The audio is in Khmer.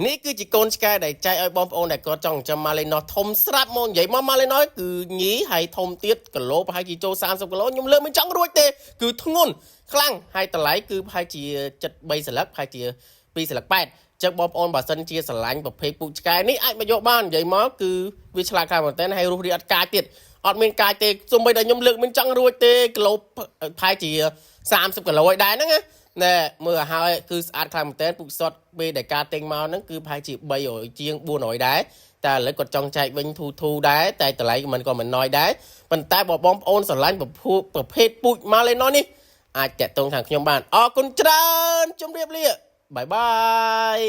នេះគឺជាកូនឆ្កែដែលចែកឲ្យបងប្អូនដែលគាត់ចង់ចាំម៉ាឡេណូធំស្រាប់មកនិយាយមកម៉ាឡេណូគឺញីហើយធំទៀតគីឡូប្រហែលជាចូល30គីឡូខ្ញុំលើកមិនចង់រួចទេគឺធ្ងន់ខ្លាំងហើយតម្លៃគឺប្រហែលជា73សន្លឹកប្រហែលជា2សន្លឹក8ចឹងបងប្អូនបើសិនជាស្រឡាញ់ប្រភេទពូជឆ្កែនេះអាចមកយកបាននិយាយមកគឺវាឆ្លាតខ្លាំងមែនទែនហើយរស់រាយអត់កាចទៀតអត់មានកាចទេសូម្បីតែខ្ញុំលើកមិនចង់រួចទេគីឡូប្រហែលជា30គីឡូឲ្យដែរហ្នឹងណាណែមើលឲ្យហើយគឺស្អាតខ្លាំងមែនទែនពុកសុតពេលដែលការទិញមកហ្នឹងគឺប្រហែលជា300ជាង400ដែរតែឥឡូវគាត់ចង់ចែកវិញធូដែរតែតម្លៃមិនក៏មិនណយដែរប៉ុន្តែបើបងប្អូនស្រឡាញ់ប្រភេទពូជម៉ាឡេណូនេះអាចតាក់ទងខាងខ្ញុំបានអរគុណច្រើនជម្រាបលាបាយបាយ